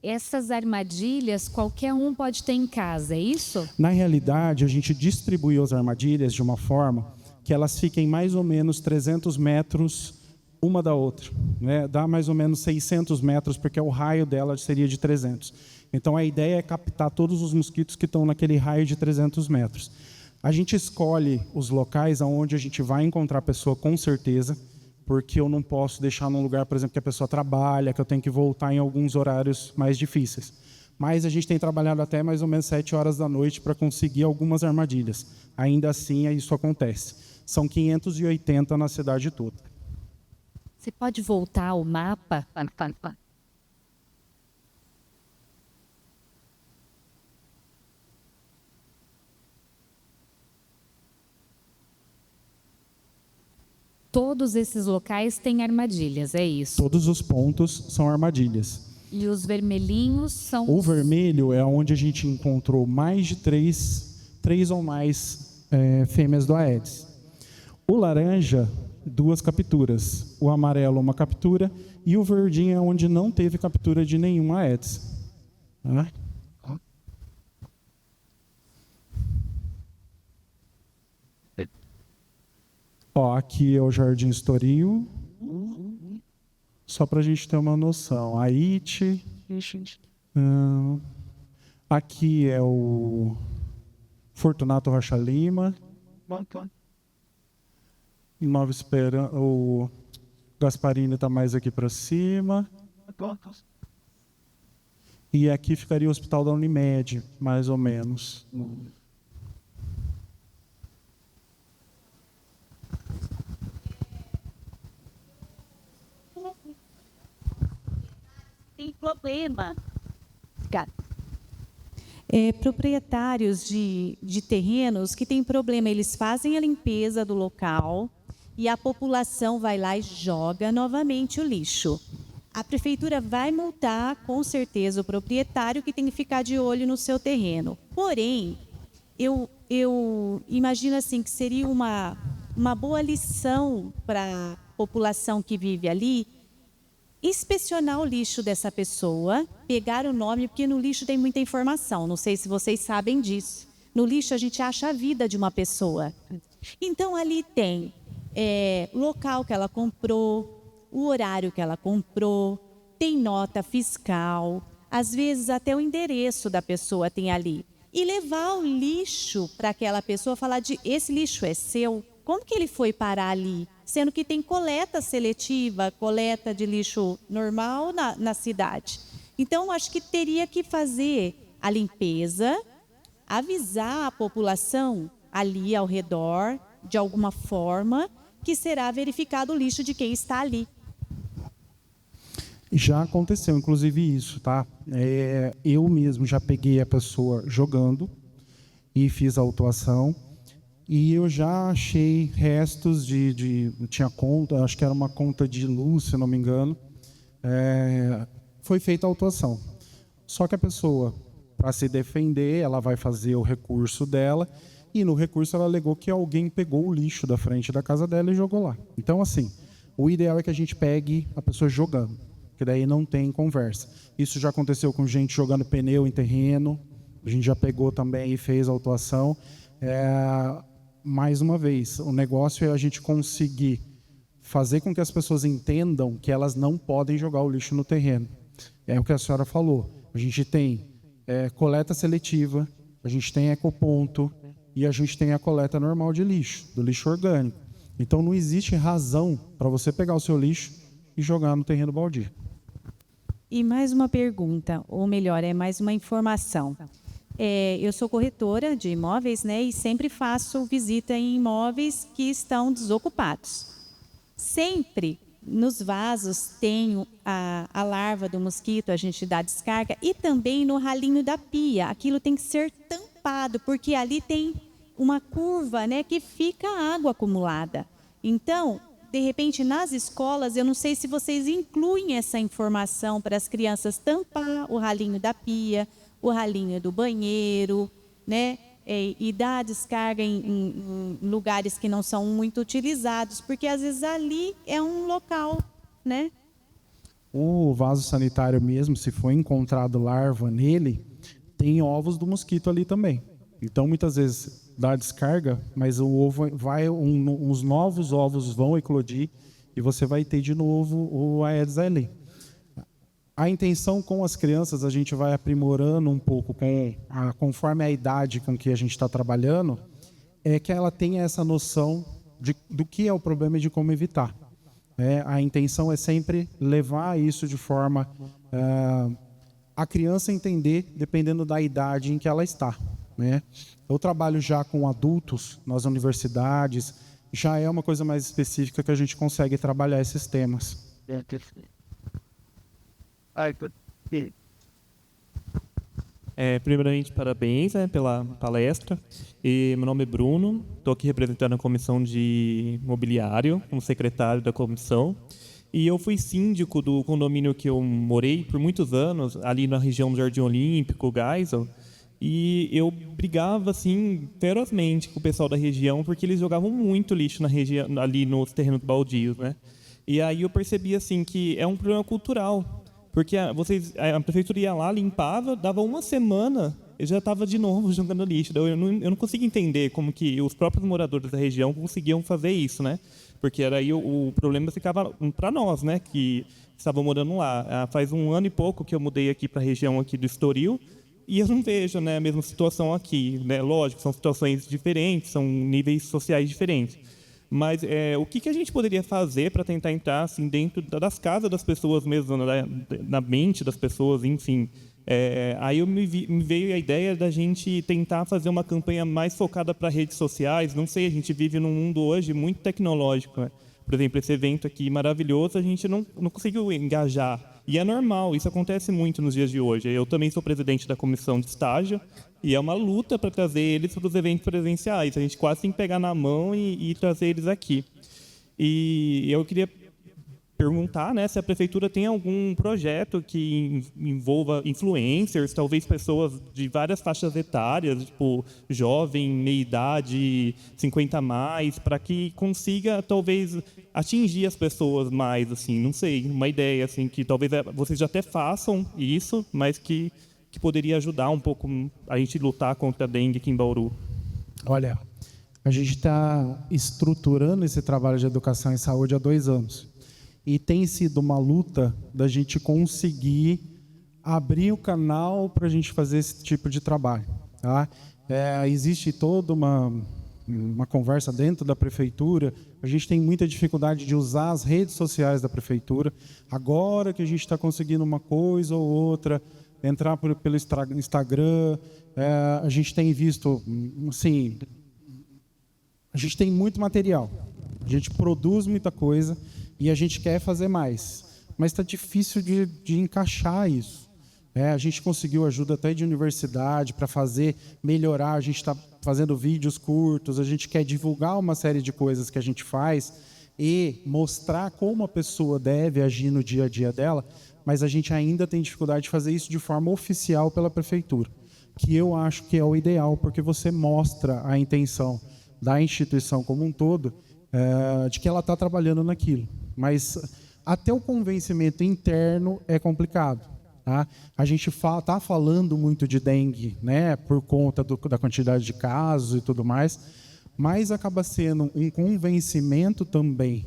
S2: Essas armadilhas qualquer um pode ter em casa, é isso?
S4: Na realidade, a gente distribuiu as armadilhas de uma forma que elas fiquem mais ou menos 300 metros uma da outra, né? Dá mais ou menos 600 metros, porque o raio dela seria de 300. Então, a ideia é captar todos os mosquitos que estão naquele raio de 300 metros. A gente escolhe os locais onde a gente vai encontrar a pessoa com certeza, porque eu não posso deixar num lugar, por exemplo, que a pessoa trabalha, que eu tenho que voltar em alguns horários mais difíceis. Mas a gente tem trabalhado até mais ou menos 7 horas da noite para conseguir algumas armadilhas. Ainda assim, isso acontece. São 580 na cidade toda.
S2: Você pode voltar ao mapa? Todos esses locais têm armadilhas, é isso?
S4: Todos os pontos são armadilhas.
S2: E os vermelhinhos são...
S4: O vermelho é onde a gente encontrou mais de três ou mais fêmeas do Aedes. O laranja, 2 capturas. O amarelo, 1 captura. E o verdinho é onde não teve captura de nenhum Aedes. Ó, aqui é o Jardim Estoril. Só para a gente ter uma noção. Haiti. Aqui é o Fortunato Rocha Lima. Nova Esperança. O Gasparini está mais aqui para cima. E aqui ficaria o Hospital da Unimed, mais ou menos.
S6: Tem problema.
S7: Proprietários de terrenos que têm problema, eles fazem a limpeza do local e a população vai lá e joga novamente o lixo. A prefeitura vai multar, com certeza, o proprietário que tem que ficar de olho no seu terreno. Porém, eu imagino assim que seria uma boa lição para a população que vive ali, inspecionar o lixo dessa pessoa, pegar o nome, porque no lixo tem muita informação, não sei se vocês sabem disso. No lixo a gente acha a vida de uma pessoa. Então ali tem local que ela comprou, o horário que ela comprou, tem nota fiscal, às vezes até o endereço da pessoa tem ali. E levar o lixo para aquela pessoa, falar esse lixo é seu, como que ele foi parar ali? Sendo que tem coleta seletiva, coleta de lixo normal na cidade. Então, acho que teria que fazer a limpeza, avisar a população ali ao redor, de alguma forma, que será verificado o lixo de quem está ali.
S4: Já aconteceu, inclusive, isso, tá? Eu mesmo já peguei a pessoa jogando e fiz a autuação. E eu já achei restos tinha conta, acho que era uma conta de luz, se não me engano. Foi feita a autuação. Só que a pessoa, para se defender, ela vai fazer o recurso dela, e no recurso ela alegou que alguém pegou o lixo da frente da casa dela e jogou lá. Então, assim, o ideal é que a gente pegue a pessoa jogando, porque daí não tem conversa. Isso já aconteceu com gente jogando pneu em terreno, a gente já pegou também e fez a autuação. Mais uma vez, o negócio é a gente conseguir fazer com que as pessoas entendam que elas não podem jogar o lixo no terreno. É o que a senhora falou. A gente tem coleta seletiva, a gente tem ecoponto e a gente tem a coleta normal de lixo, do lixo orgânico. Então não existe razão para você pegar o seu lixo e jogar no terreno baldio.
S7: E mais uma pergunta, ou melhor, mais uma informação. Eu sou corretora de imóveis, né, e sempre faço visita em imóveis que estão desocupados. Sempre nos vasos tem a larva do mosquito, a gente dá descarga, e também no ralinho da pia. Aquilo tem que ser tampado, porque ali tem uma curva, né, que fica água acumulada. Então, de repente, nas escolas, eu não sei se vocês incluem essa informação para as crianças tampar o ralinho da pia, o ralinho do banheiro, né? E dar a descarga em lugares que não são muito utilizados, porque às vezes ali é um local, né?
S4: O vaso sanitário mesmo, se for encontrado larva nele, tem ovos do mosquito ali também. Então, muitas vezes dá descarga, mas o ovo uns novos ovos vão eclodir e você vai ter de novo o Aedes aegypti. A intenção com as crianças, a gente vai aprimorando um pouco conforme a idade com que a gente está trabalhando, é que ela tenha essa noção do que é o problema e de como evitar. A intenção é sempre levar isso de forma a criança entender, dependendo da idade em que ela está. Eu trabalho já com adultos nas universidades, já é uma coisa mais específica que a gente consegue trabalhar esses temas.
S6: Primeiramente, parabéns pela palestra. Meu nome é Bruno, estou aqui representando a Comissão de Mobiliário, como secretário da comissão. E eu fui síndico do condomínio que eu morei por muitos anos, ali na região do Jardim Olímpico, Geisel. E eu brigava, assim, ferozmente com o pessoal da região, porque eles jogavam muito lixo na região, ali nos terrenos baldios, né? E aí eu percebi, assim, que é um problema cultural. Porque a prefeitura ia lá, limpava, dava uma semana, eu já estava de novo jogando lixo. Eu não consigo entender como que os próprios moradores da região conseguiam fazer isso, né? Porque era aí o problema ficava para nós, né? Que estavam morando lá. Faz 1 ano e pouco que eu mudei aqui para a região aqui do Estoril e eu não vejo, né, a mesma situação aqui, né? Lógico, são situações diferentes, são níveis sociais diferentes. Mas o que a gente poderia fazer para tentar entrar assim, dentro das casas das pessoas mesmo, na mente das pessoas, enfim. Aí me veio a ideia da gente tentar fazer uma campanha mais focada para redes sociais. Não sei, a gente vive num mundo hoje muito tecnológico, né? Por exemplo, esse evento aqui maravilhoso, a gente não conseguiu engajar. E é normal, isso acontece muito nos dias de hoje. Eu também sou presidente da comissão de estágio, e é uma luta para trazer eles para os eventos presenciais. A gente quase tem que pegar na mão e trazer eles aqui. E eu queria perguntar, né, se a prefeitura tem algum projeto que envolva influencers, talvez pessoas de várias faixas etárias, tipo jovem, meia-idade, 50 a mais, para que consiga talvez atingir as pessoas mais, assim, não sei, uma ideia assim que talvez vocês já até façam isso, mas que poderia ajudar um pouco a gente lutar contra a dengue aqui em Bauru.
S4: Olha, a gente está estruturando esse trabalho de educação em saúde há 2 anos. E tem sido uma luta da gente conseguir abrir o canal para a gente fazer esse tipo de trabalho. Tá? Existe toda uma conversa dentro da prefeitura. A gente tem muita dificuldade de usar as redes sociais da prefeitura. Agora que a gente está conseguindo uma coisa ou outra, entrar pelo Instagram, a gente tem visto, assim, a gente tem muito material. A gente produz muita coisa e a gente quer fazer mais, mas está difícil de encaixar isso. A gente conseguiu ajuda até de universidade para melhorar, a gente está fazendo vídeos curtos, a gente quer divulgar uma série de coisas que a gente faz e mostrar como a pessoa deve agir no dia a dia dela, mas a gente ainda tem dificuldade de fazer isso de forma oficial pela prefeitura, que eu acho que é o ideal, porque você mostra a intenção da instituição como um todo, de que ela está trabalhando naquilo. Mas até o convencimento interno é complicado. Tá? A gente está falando muito de dengue, né, por conta da quantidade de casos e tudo mais, mas acaba sendo um convencimento também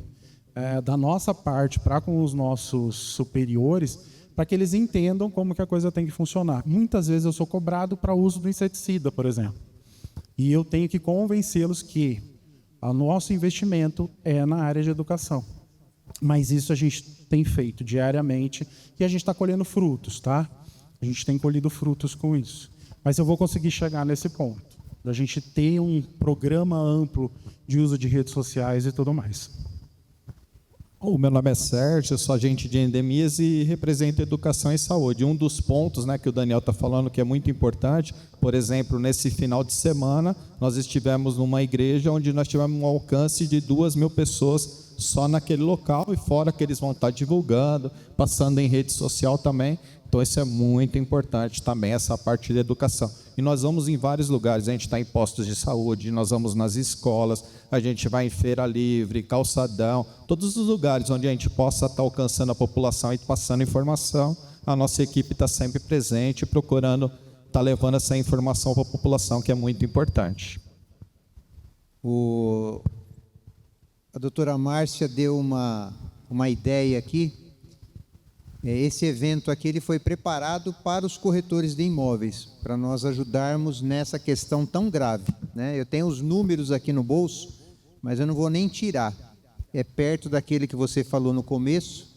S4: da nossa parte para com os nossos superiores, para que eles entendam como que a coisa tem que funcionar. Muitas vezes eu sou cobrado para o uso do inseticida, por exemplo, e eu tenho que convencê-los que o nosso investimento é na área de educação. Mas isso a gente tem feito diariamente e a gente está colhendo frutos, tá? A gente tem colhido frutos com isso. Mas eu vou conseguir chegar nesse ponto, da gente ter um programa amplo de uso de redes sociais e tudo mais.
S8: O meu nome é Sérgio, eu sou agente de endemias e represento educação e saúde. Um dos pontos, né, que o Daniel está falando que é muito importante, por exemplo, nesse final de semana, nós estivemos numa igreja onde nós tivemos um alcance de 2.000 pessoas só naquele local, e fora que eles vão estar divulgando, passando em rede social também. Então isso é muito importante também, essa parte de educação. E nós vamos em vários lugares, a gente está em postos de saúde, nós vamos nas escolas, a gente vai em feira livre, calçadão, todos os lugares onde a gente possa estar alcançando a população e passando informação. A nossa equipe está sempre presente, procurando estar levando essa informação para a população, que é muito importante.
S3: A doutora Márcia deu uma ideia aqui. Esse evento aqui ele foi preparado para os corretores de imóveis, para nós ajudarmos nessa questão tão grave, né? Eu tenho os números aqui no bolso, mas eu não vou nem tirar. É perto daquele que você falou no começo,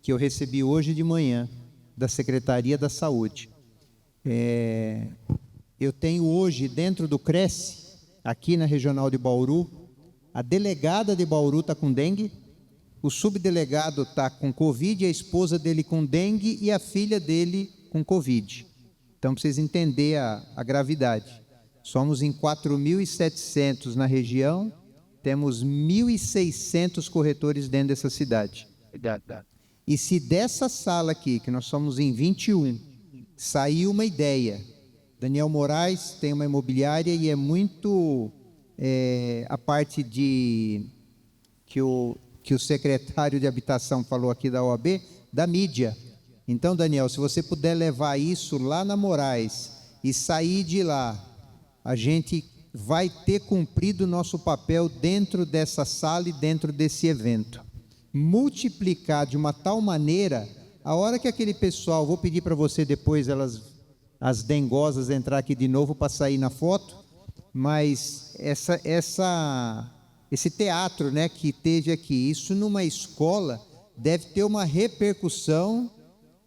S3: que eu recebi hoje de manhã, da Secretaria da Saúde. Eu tenho hoje, dentro do Cresce, aqui na Regional de Bauru, a delegada de Bauru está com dengue, o subdelegado está com Covid, a esposa dele com dengue e a filha dele com Covid. Então, para vocês entenderem a gravidade. Somos em 4.700 na região, temos 1.600 corretores dentro dessa cidade. E se dessa sala aqui, que nós somos em 21, sair uma ideia, Daniel Moraes tem uma imobiliária e é muito a parte de que o secretário de Habitação falou aqui da OAB, da mídia. Então, Daniel, se você puder levar isso lá na Moraes e sair de lá, a gente vai ter cumprido o nosso papel dentro dessa sala e dentro desse evento. Multiplicar de uma tal maneira, a hora que aquele pessoal, vou pedir para você depois, as dengosas entrar aqui de novo para sair na foto, mas esse teatro, né, que teve aqui, isso numa escola deve ter uma repercussão.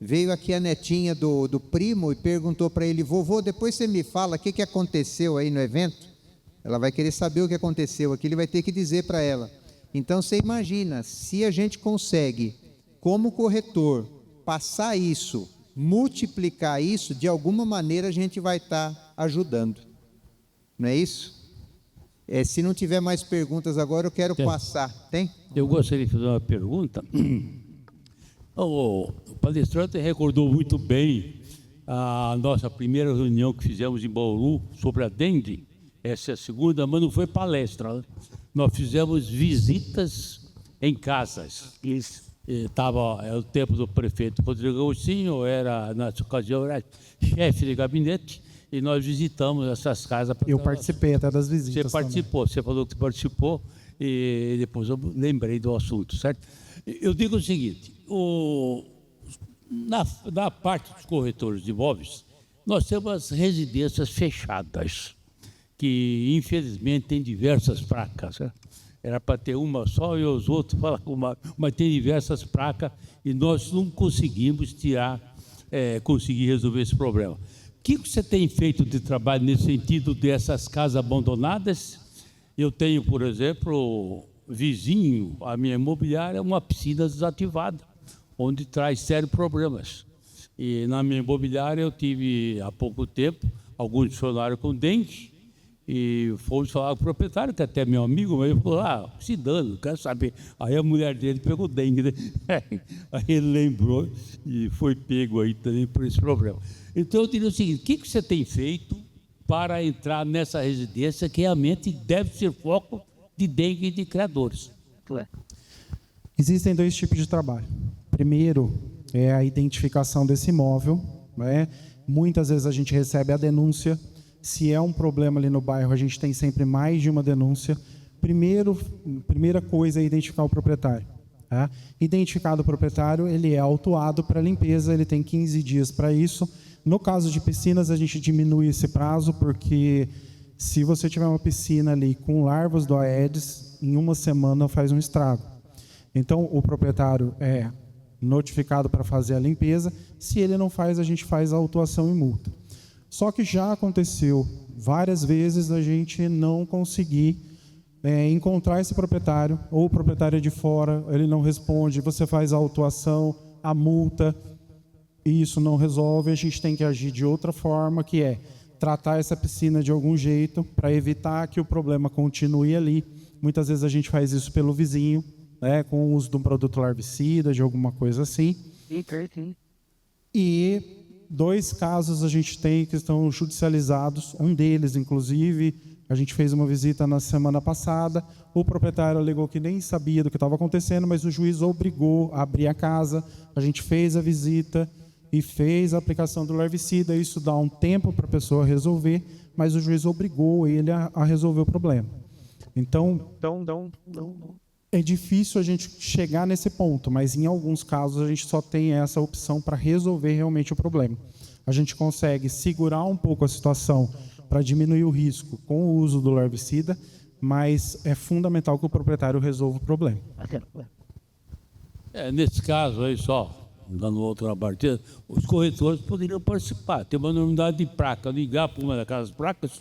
S3: Veio aqui a netinha do primo e perguntou para ele: vovô, depois você me fala o que aconteceu aí no evento? Ela vai querer saber o que aconteceu aqui, ele vai ter que dizer para ela. Então você imagina, se a gente consegue, como corretor, passar isso, multiplicar isso, de alguma maneira a gente vai estar ajudando. Não é isso? Se não tiver mais perguntas agora, eu quero passar. Tem?
S9: Eu gostaria de fazer uma pergunta. O palestrante recordou muito bem a nossa primeira reunião que fizemos em Bauru sobre a dengue. Essa é a segunda, mas não foi palestra, né? Nós fizemos visitas em casas. Era o tempo do prefeito Rodrigo Agostinho, nessa ocasião, era chefe de gabinete, e nós visitamos essas casas.
S4: Eu participei até das visitas.
S9: Você participou, você falou que participou, e depois eu lembrei do assunto, certo? Eu digo o seguinte, na parte dos corretores de imóveis, nós temos as residências fechadas, que infelizmente tem diversas placas, certo? Era para ter uma só e os outros falam mas tem diversas placas e nós não conseguimos conseguir resolver esse problema. O que você tem feito de trabalho nesse sentido dessas casas abandonadas? Eu tenho, por exemplo, vizinho, a minha imobiliária, uma piscina desativada, onde traz sérios problemas. E na minha imobiliária eu tive, há pouco tempo, alguns funcionários com dengue, e fomos falar com o proprietário, que até é meu amigo, mas ele falou, se dando, quero saber. Aí a mulher dele pegou dengue, né? Aí ele lembrou e foi pego aí também por esse problema. Então eu diria o seguinte, o que você tem feito para entrar nessa residência que realmente deve ser foco de dengue e de criadores?
S4: Existem dois tipos de trabalho. Primeiro é a identificação desse imóvel, né? Muitas vezes a gente recebe a denúncia. Se é um problema ali no bairro, a gente tem sempre mais de uma denúncia. Primeira coisa é identificar o proprietário. Tá? Identificado o proprietário, ele é autuado para limpeza, ele tem 15 dias para isso. No caso de piscinas, a gente diminui esse prazo, porque se você tiver uma piscina ali com larvas do Aedes, em uma semana faz um estrago. Então, o proprietário é notificado para fazer a limpeza. Se ele não faz, a gente faz a autuação e multa. Só que já aconteceu várias vezes a gente não conseguir encontrar esse proprietário, ou o proprietário é de fora, ele não responde, você faz a autuação, a multa, e isso não resolve, a gente tem que agir de outra forma, que é tratar essa piscina de algum jeito para evitar que o problema continue ali. Muitas vezes a gente faz isso pelo vizinho, né, com o uso de um produto larvicida, de alguma coisa assim. E 2 casos a gente tem que estão judicializados, um deles, inclusive, a gente fez uma visita na semana passada, o proprietário alegou que nem sabia do que estava acontecendo, mas o juiz obrigou a abrir a casa, a gente fez a visita e fez a aplicação do larvicida, isso dá um tempo para a pessoa resolver, mas o juiz obrigou ele a resolver o problema. Então, é difícil a gente chegar nesse ponto, mas em alguns casos a gente só tem essa opção para resolver realmente o problema. A gente consegue segurar um pouco a situação para diminuir o risco com o uso do larvicida, mas é fundamental que o proprietário resolva o problema.
S9: Nesse caso aí só, dando outra partida, os corretores poderiam participar. Tem uma enormidade de placa, ligar para uma daquelas placas,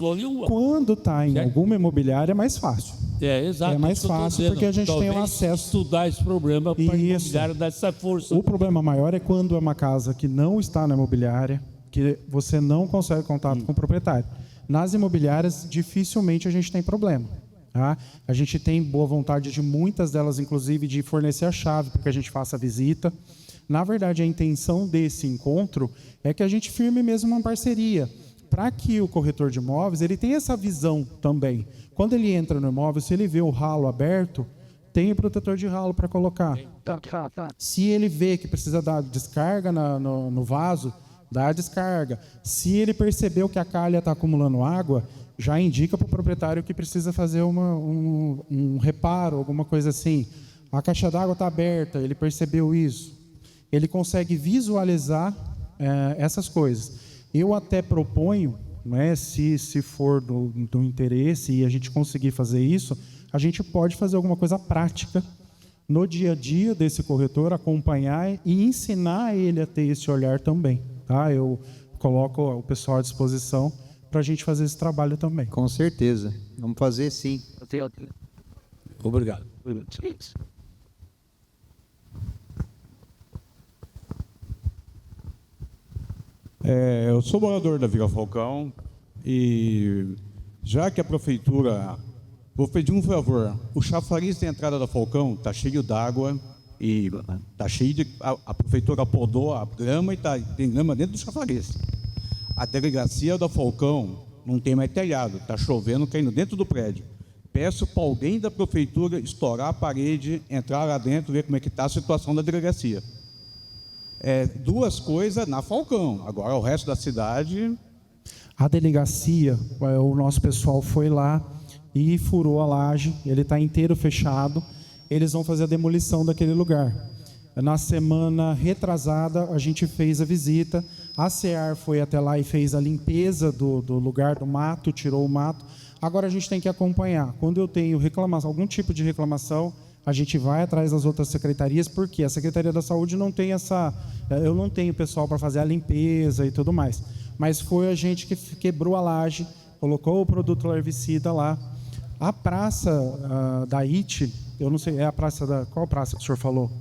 S4: quando está em alguma imobiliária é mais fácil.
S9: Exato.
S4: É mais fácil porque a gente tem um acesso.
S9: Estudar esse problema para a imobiliária dar essa força.
S4: O problema maior é quando é uma casa que não está na imobiliária, que você não consegue contato com o proprietário. Nas imobiliárias, dificilmente a gente tem problema. Tá? A gente tem boa vontade de muitas delas, inclusive, de fornecer a chave para que a gente faça a visita. Na verdade, a intenção desse encontro é que a gente firme mesmo uma parceria, para que o corretor de imóveis ele tenha essa visão também. Quando ele entra no imóvel, se ele vê o ralo aberto, tem o protetor de ralo para colocar. Se ele vê que precisa dar descarga no vaso, dá a descarga. Se ele percebeu que a calha está acumulando água, já indica para o proprietário que precisa fazer um reparo, alguma coisa assim. A caixa d'água está aberta, ele percebeu isso. Ele consegue visualizar essas coisas. Eu até proponho, né, se for do interesse e a gente conseguir fazer isso, a gente pode fazer alguma coisa prática no dia a dia desse corretor, acompanhar e ensinar ele a ter esse olhar também. Tá? Eu coloco o pessoal à disposição para a gente fazer esse trabalho também.
S3: Com certeza. Vamos fazer sim.
S9: Obrigado.
S10: Eu sou morador da Vila Falcão e já que a prefeitura... Vou pedir um favor. O chafariz da entrada da Falcão está cheio d'água e está cheio de... A prefeitura podou a grama e tem grama dentro do chafariz. A delegacia da Falcão não tem mais telhado, está chovendo, caindo dentro do prédio. Peço para alguém da prefeitura estourar a parede, entrar lá dentro, ver como é que está a situação da delegacia. 2 coisas na Falcão. Agora, o resto da cidade...
S4: A delegacia, o nosso pessoal foi lá e furou a laje, ele está inteiro fechado, eles vão fazer a demolição daquele lugar. Na semana retrasada, a gente fez a visita, a CEAR foi até lá e fez a limpeza do lugar do mato, tirou o mato. Agora a gente tem que acompanhar. Quando eu tenho reclamação, algum tipo de reclamação, a gente vai atrás das outras secretarias, porque a Secretaria da Saúde não tem eu não tenho pessoal para fazer a limpeza e tudo mais. Mas foi a gente que quebrou a laje, colocou o produto larvicida lá. A praça da IT, eu não sei, qual praça que o senhor falou?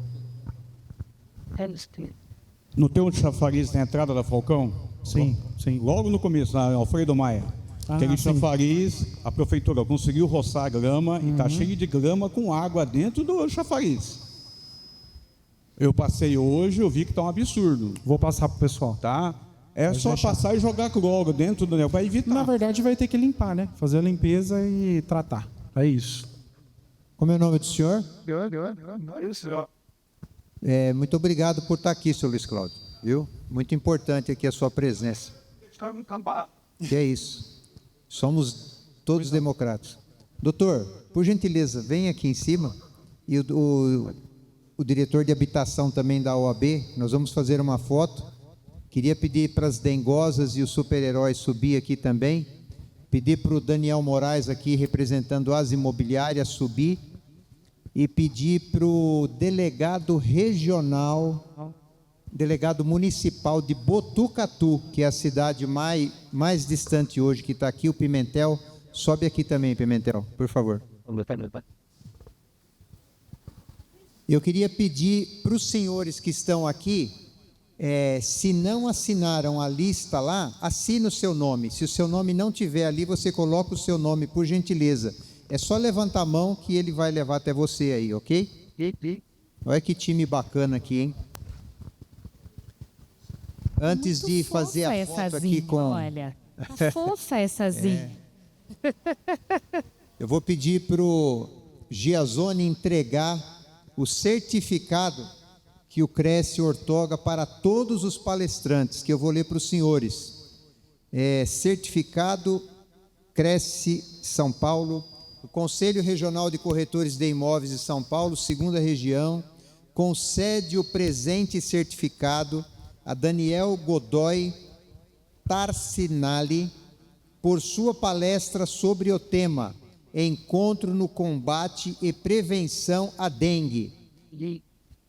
S10: Não tem um chafariz na entrada da Falcão?
S4: Sim.
S10: Logo no começo, na Alfredo Maia. Aquele chafariz, a prefeitura conseguiu roçar a grama e está cheio de grama com água dentro do chafariz. Eu passei hoje, eu vi que está um absurdo.
S4: Vou passar para o pessoal.
S10: Tá? Só passar e jogar logo dentro do negócio, vai evitar.
S4: Na verdade, vai ter que limpar, né? Fazer a limpeza e tratar. É isso.
S3: Como é o nome do senhor? Muito obrigado por estar aqui, senhor Luiz Cláudio. Viu? Muito importante aqui a sua presença. Que é isso. Somos todos democratas. Doutor, por gentileza, vem aqui em cima. E o diretor de habitação também da OAB, nós vamos fazer uma foto. Queria pedir para as dengosas e os super-heróis subir aqui também. Pedir para o Daniel Moraes aqui, representando as imobiliárias, subir. E pedir para o delegado regional, delegado municipal de Botucatu, que é a cidade mais distante hoje, que está aqui, o Pimentel. Sobe aqui também, Pimentel, por favor. Eu queria pedir para os senhores que estão aqui, se não assinaram a lista lá, assine o seu nome. Se o seu nome não tiver ali, você coloca o seu nome, por gentileza. É só levantar a mão que ele vai levar até você aí, ok? Olha que time bacana aqui, hein? Antes de fazer a foto aqui com...
S2: Olha, tá fofa essa Zinha.
S3: Eu vou pedir para o Giazone entregar o certificado que o Cresce ortoga para todos os palestrantes, que eu vou ler para os senhores. Certificado Cresce São Paulo, o Conselho Regional de Corretores de Imóveis de São Paulo, 2ª Região, concede o presente certificado a Daniel Godoy Tarcinali por sua palestra sobre o tema Encontro no Combate e Prevenção à Dengue,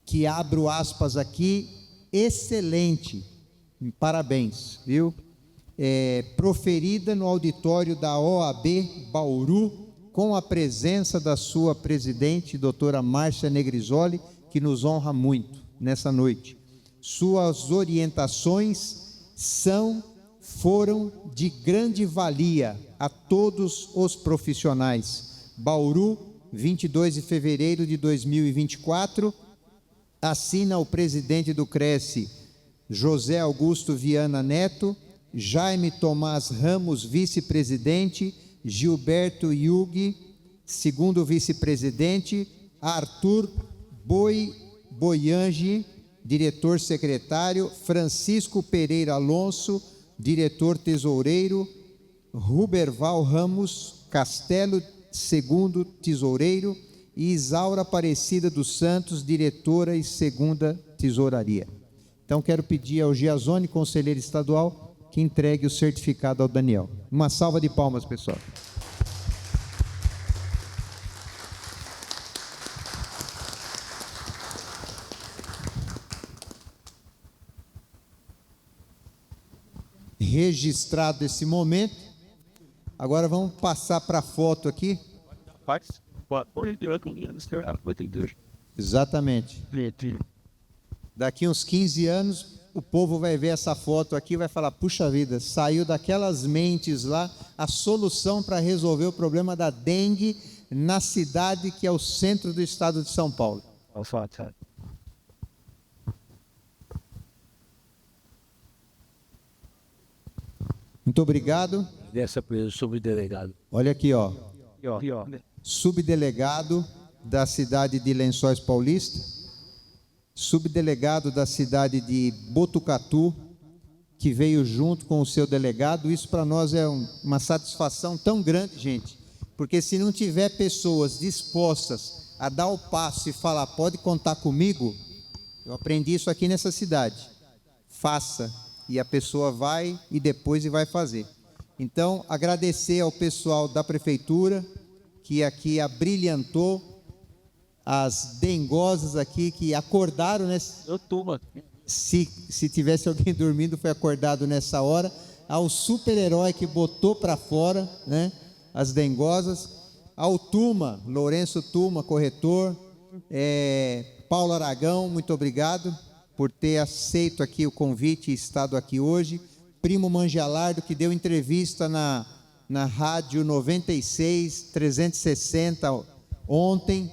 S3: que abro aspas aqui, excelente, parabéns, viu? Proferida no auditório da OAB Bauru, com a presença da sua presidente, doutora Márcia Negrisoli, que nos honra muito nessa noite. Suas orientações foram de grande valia a todos os profissionais. Bauru, 22 de fevereiro de 2024, assina o presidente do Cresce, José Augusto Viana Neto, Jaime Tomás Ramos, vice-presidente, Gilberto Yugi, segundo vice-presidente, Arthur Boiangi, diretor-secretário, Francisco Pereira Alonso, diretor-tesoureiro, Ruberval Ramos Castelo, segundo tesoureiro, e Isaura Aparecida dos Santos, diretora e segunda tesouraria. Então, quero pedir ao Giazone, conselheiro estadual, que entregue o certificado ao Daniel. Uma salva de palmas, pessoal. Registrado esse momento, agora vamos passar para a foto aqui. Exatamente. Daqui uns 15 anos, o povo vai ver essa foto aqui e vai falar, puxa vida, saiu daquelas mentes lá a solução para resolver o problema da dengue na cidade que é o centro do estado de São Paulo. Muito obrigado.
S9: Dessa presa, subdelegado.
S3: Olha aqui, ó. Subdelegado da cidade de Lençóis Paulista, subdelegado da cidade de Botucatu, que veio junto com o seu delegado. Isso para nós é uma satisfação tão grande, gente, porque se não tiver pessoas dispostas a dar o passo e falar, pode contar comigo, eu aprendi isso aqui nessa cidade, faça, e a pessoa vai e depois vai fazer. Então, agradecer ao pessoal da prefeitura, que aqui abrilhantou, as dengosas aqui que acordaram nessa... Se tivesse alguém dormindo, foi acordado nessa hora. Ao super-herói que botou para fora, né, as dengosas. Ao Tuma, Lourenço Tuma, corretor. Paulo Aragão, muito obrigado por ter aceito aqui o convite e estado aqui hoje. Primo Mangialardo, que deu entrevista na Rádio 96, 360 ontem.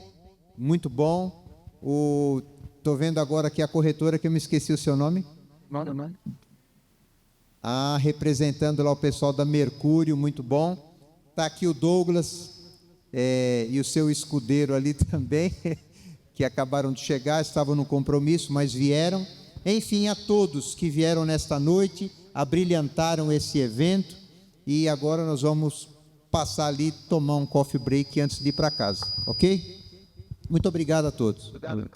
S3: Muito bom. Estou vendo agora aqui a corretora, que eu me esqueci o seu nome. Representando lá o pessoal da Mercúrio, muito bom. Está aqui o Douglas e o seu escudeiro ali também, que acabaram de chegar, estavam no compromisso, mas vieram. Enfim, a todos que vieram nesta noite, abrilhantaram esse evento, e agora nós vamos passar ali, tomar um coffee break antes de ir para casa, ok? Muito obrigado a todos.
S9: Obrigado.